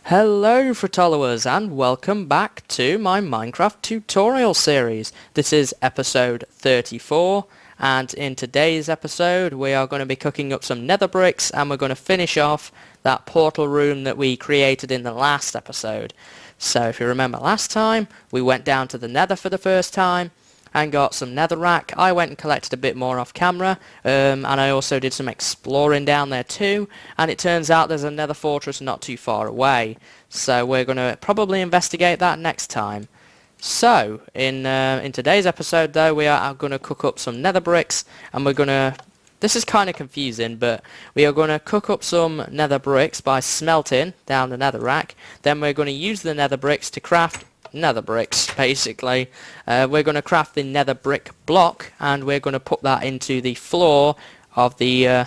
Hello Fretwellers and welcome back to my Minecraft tutorial series. This is episode 34 and in today's episode we are going to be cooking up some nether bricks and we're going to finish off that portal room that we created in the last episode. So if you remember last time we went down to the nether for the first time and got some netherrack. I went and collected a bit more off camera and I also did some exploring down there too, and it turns out there's a nether fortress not too far away, so we're going to probably investigate that next time. So in today's episode though we are going to cook up some nether bricks and we're going to, this is kind of confusing, but we are going to cook up some nether bricks by smelting down the netherrack. Then we're going to use the nether bricks to craft nether bricks, basically. We're going to craft the nether brick block and we're going to put that into the floor of the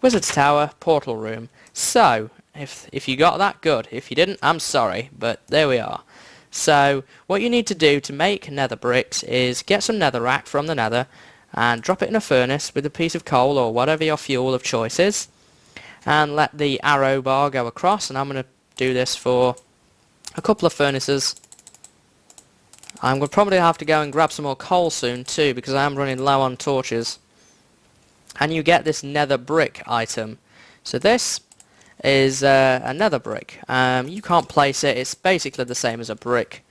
wizard's tower portal room. So if you got that, good. If you didn't, I'm sorry, but there we are. So what you need to do to make nether bricks is get some netherrack from the nether and drop it in a furnace with a piece of coal or whatever your fuel of choice is, and let the arrow bar go across, and I'm going to do this for a couple of furnaces. I'm going to probably have to go and grab some more coal soon too, because I am running low on torches. And you get this nether brick item. So this is a nether brick. You can't place it, it's basically the same as a brick.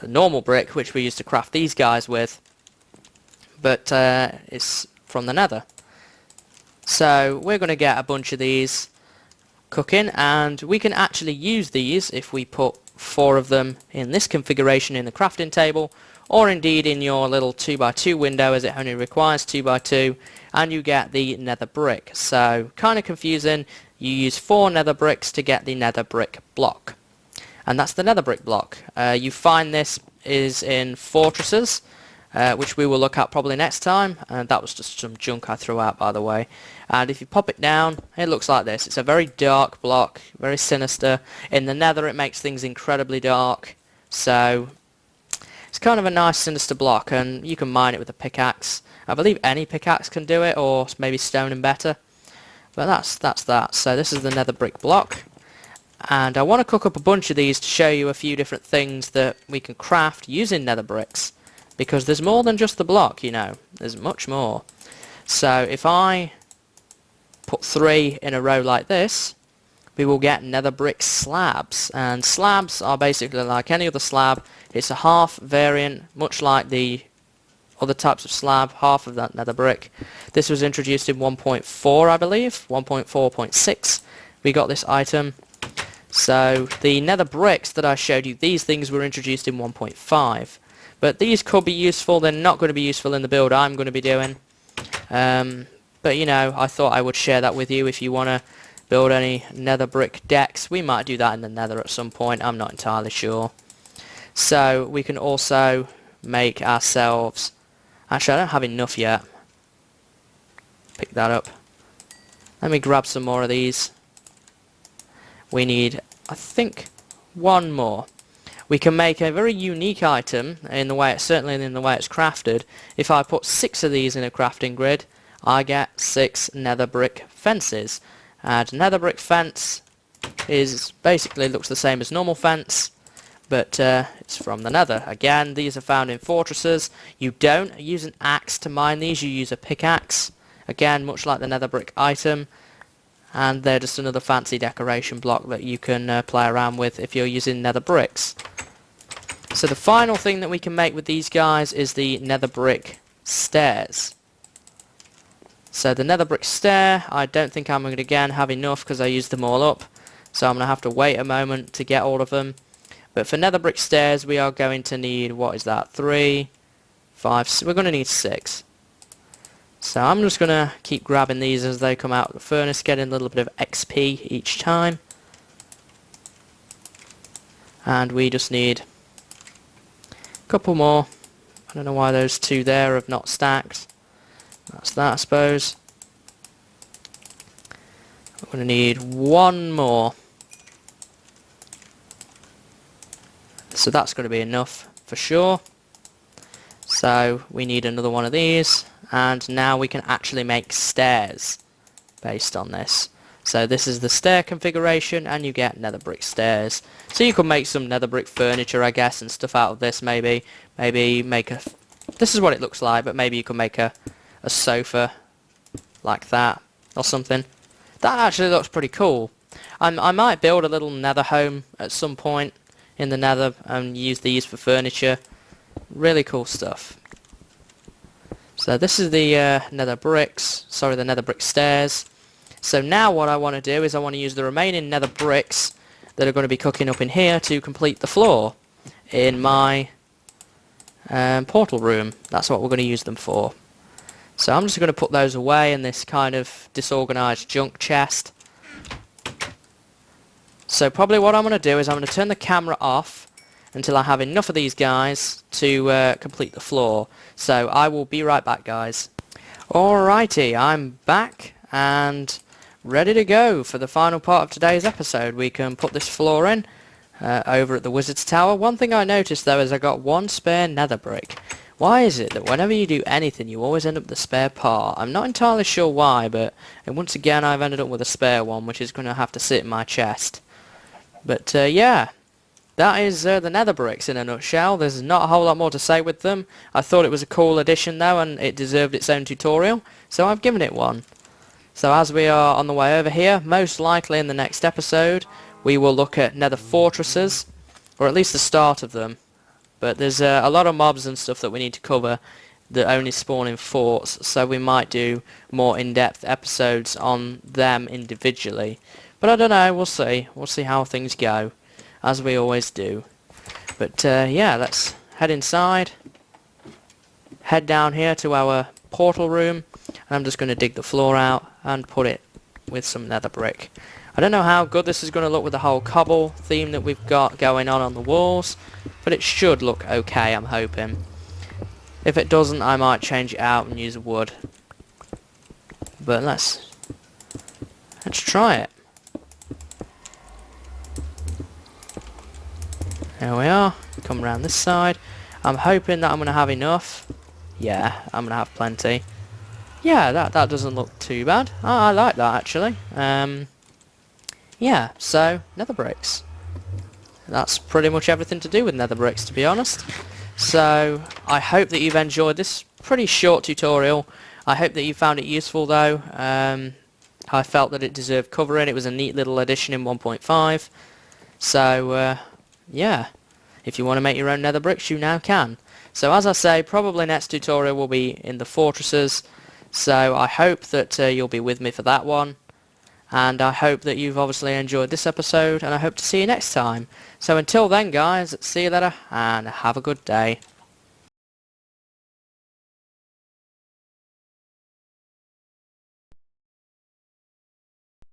A normal brick, which we used to craft these guys with. But it's from the nether. So we're going to get a bunch of these cooking, and we can actually use these if we put 4 of them in this configuration in the crafting table, or indeed in your little 2x2 window, as it only requires 2x2, and you get the nether brick. So kind of confusing. You use 4 nether bricks to get the nether brick block, and that's the nether brick block. You find this is in fortresses, which we will look at probably next time, and that was just some junk I threw out, by the way. And if you pop it down, it looks like this. It's a very dark block, very sinister. In the nether it makes things incredibly dark, so it's kind of a nice sinister block, and you can mine it with a pickaxe. I believe any pickaxe can do it, or maybe stone and better, but that's that. So this is the nether brick block, and I want to cook up a bunch of these to show you a few different things that we can craft using nether bricks, because there's more than just the block, you know, there's much more. So if I put 3 in a row like this, we will get nether brick slabs, and slabs are basically like any other slab. It's a half variant, much like the other types of slab, half of that nether brick. This was introduced in 1.4, I believe, 1.4.6 we got this item. So the nether bricks that I showed you, these things were introduced in 1.5. But these could be useful. They're not going to be useful in the build I'm going to be doing. But you know, I thought I would share that with you. If you want to build any nether brick decks, we might do that in the nether at some point. I'm not entirely sure. So we can also make ourselves... Actually, I don't have enough yet. Pick that up. Let me grab some more of these. We need, I think, 1 more. We can make a very unique item in the way, certainly in the way it's crafted. If I put 6 of these in a crafting grid, I get 6 nether brick fences. And nether brick fence is basically looks the same as normal fence, but it's from the nether. Again, these are found in fortresses. You don't use an axe to mine these, you use a pickaxe. Again, much like the nether brick item. And they're just another fancy decoration block that you can play around with if you're using nether bricks. So the final thing that we can make with these guys is the nether brick stairs. So the nether brick stair, I don't think I'm going to again have enough because I used them all up. So I'm going to have to wait a moment to get all of them. But for nether brick stairs we are going to need, what is that, 3, 5, we're going to need 6. So I'm just going to keep grabbing these as they come out of the furnace, getting a little bit of XP each time. And we just need a couple more. I don't know why those 2 there have not stacked. That's that, I suppose. I'm going to need 1 more. So that's going to be enough for sure. So we need another one of these. And now we can actually make stairs based on this. So this is the stair configuration, and you get nether brick stairs. So you could make some nether brick furniture, I guess, and stuff out of this maybe. Maybe make a... This is what it looks like, but maybe you could make a sofa like that or something. That actually looks pretty cool. I might build a little nether home at some point in the nether and use these for furniture. Really cool stuff. So this is the nether bricks, sorry, the nether brick stairs. So now what I want to do is I want to use the remaining nether bricks that are going to be cooking up in here to complete the floor in my portal room. That's what we're going to use them for. So I'm just going to put those away in this kind of disorganized junk chest. So probably what I'm going to do is I'm going to turn the camera off until I have enough of these guys to complete the floor. So I will be right back, guys. Alrighty, I'm back and ready to go for the final part of today's episode. We can put this floor in over at the Wizard's Tower. One thing I noticed though is I got one spare nether brick. Why is it that whenever you do anything you always end up with a spare part? I'm not entirely sure why, but once again I've ended up with a spare one, which is going to have to sit in my chest. But yeah, that is the nether bricks in a nutshell. There's not a whole lot more to say with them. I thought it was a cool addition though, and it deserved its own tutorial, so I've given it one. So as we are on the way over here, most likely in the next episode we will look at nether fortresses, or at least the start of them. But there's a lot of mobs and stuff that we need to cover that only spawn in forts, so we might do more in-depth episodes on them individually. But I don't know, we'll see. We'll see how things go, as we always do. But yeah, let's head inside, head down here to our portal room, and I'm just going to dig the floor out and put it with some nether brick. I don't know how good this is going to look with the whole cobble theme that we've got going on the walls, but it should look okay, I'm hoping. If it doesn't, I might change it out and use wood. But let's try it. There we are. Come around this side. I'm hoping that I'm going to have enough. Yeah, I'm going to have plenty. Yeah, that doesn't look too bad. Oh, I like that actually. Yeah, so nether bricks. That's pretty much everything to do with nether bricks, to be honest. So I hope that you've enjoyed this pretty short tutorial. I hope that you found it useful though. I felt that it deserved covering. It was a neat little addition in 1.5. So yeah, if you want to make your own nether bricks, you now can. So as I say, probably next tutorial will be in the fortresses. So I hope that you'll be with me for that one. And I hope that you've obviously enjoyed this episode, and I hope to see you next time. So until then guys, see you later, and have a good day.